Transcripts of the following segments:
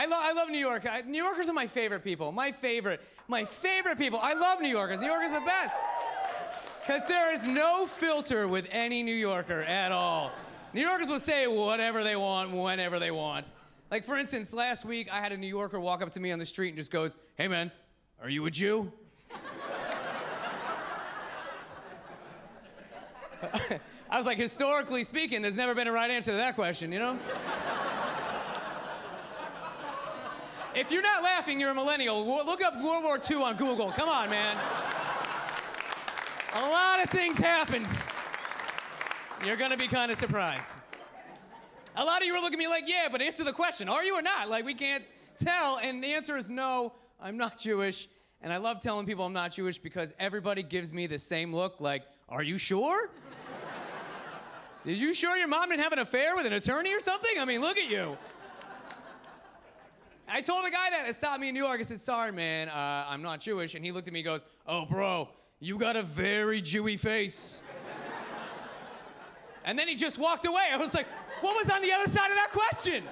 I love New York. New Yorkers are my favorite people. My favorite people. I love New Yorkers. New Yorkers are the best. Because there is no filter with any New Yorker at all. New Yorkers will say whatever they want, whenever they want. Like, for instance, last week, I had a New Yorker walk up to me on the street and just goes, "Hey, man, are you a Jew?" I was like, historically speaking, there's never been a right answer to that question, you know? If you're not laughing, you're a millennial. Look up World War II on Google. Come on, man. A lot of things happened. You're gonna be kind of surprised. A lot of you are looking at me like, yeah, but answer the question. Are you or not? Like, we can't tell. And the answer is no, I'm not Jewish. And I love telling people I'm not Jewish because everybody gives me the same look like, are you sure? Are you sure your mom didn't have an affair with an attorney or something? I mean, look at you. I told the guy that stopped me in New York. I said, sorry, man, I'm not Jewish. And he looked at me and goes, oh, bro, you got a very Jewy face. And then he just walked away. I was like, what was on the other side of that question?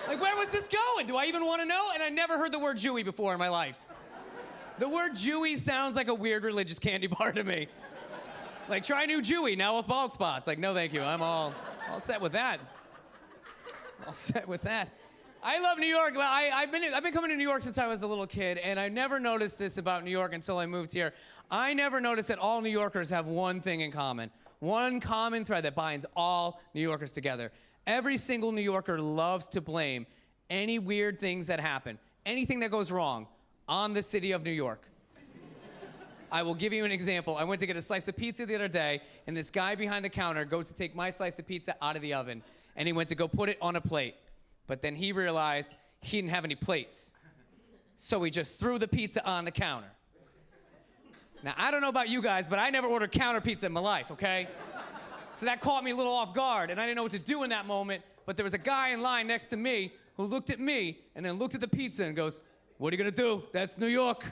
Like, where was this going? Do I even want to know? And I never heard the word Jewy before in my life. The word Jewy sounds like a weird religious candy bar to me. Like, try new Jewy, now with bald spots. Like, no, thank you. I'm all set with that. All set with that. I love New York. Well, I've been coming to New York since I was a little kid, and I never noticed this about New York until I moved here. I never noticed that all New Yorkers have one thing in common. One common thread that binds all New Yorkers together. Every single New Yorker loves to blame any weird things that happen, anything that goes wrong, on the city of New York. I will give you an example. I went to get a slice of pizza the other day, and this guy behind the counter goes to take my slice of pizza out of the oven, and he went to go put it on a plate. But then he realized he didn't have any plates. So he just threw the pizza on the counter. Now, I don't know about you guys, but I never ordered counter pizza in my life, okay? So that caught me a little off guard, and I didn't know what to do in that moment, but there was a guy in line next to me who looked at me and then looked at the pizza and goes, what are you gonna do? That's New York.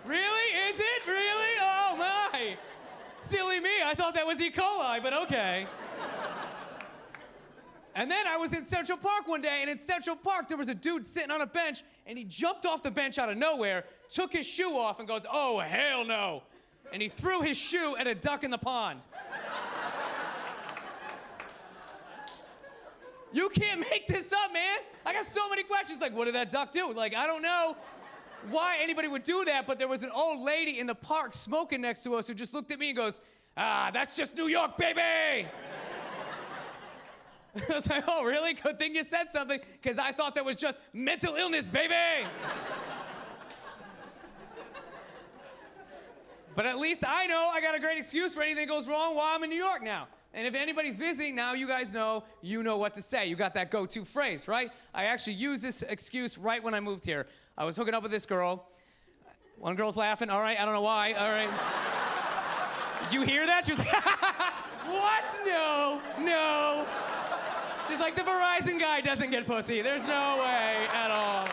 Really? Is it? Really? Oh, my. Silly me. I thought that was E. coli, but okay. And then I was in Central Park one day, and in Central Park, there was a dude sitting on a bench, and he jumped off the bench out of nowhere, took his shoe off, and goes, oh, hell no. And he threw his shoe at a duck in the pond. You can't make this up, man. I got so many questions, like, what did that duck do? Like, I don't know why anybody would do that, but there was an old lady in the park smoking next to us who just looked at me and goes, that's just New York, baby! I was like, oh, really? Good thing you said something, because I thought that was just mental illness, baby! But at least I know I got a great excuse for anything that goes wrong while I'm in New York now. And if anybody's visiting, now you guys know, you know what to say. You got that go-to phrase, right? I actually used this excuse right when I moved here. I was hooking up with this girl. One girl's laughing. All right, I don't know why. All right. Did you hear that? She was like, what? No, no. She's like, the Verizon guy doesn't get pussy. There's no way at all.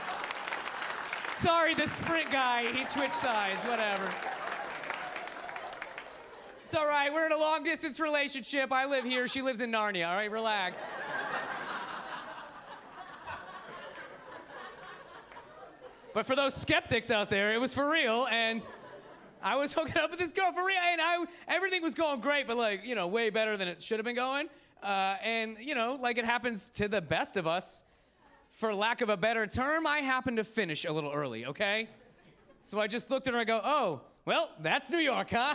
Sorry, the Sprint guy, he switched sides, whatever. It's all right, we're in a long-distance relationship. I live here, she lives in Narnia, all right? Relax. But for those skeptics out there, it was for real, and I was hooking up with this girl for real, and everything was going great, but like, you know, way better than it should have been going. And, you know, like it happens to the best of us, for lack of a better term, I happened to finish a little early, okay? So I just looked at her and I go, oh, well, that's New York, huh?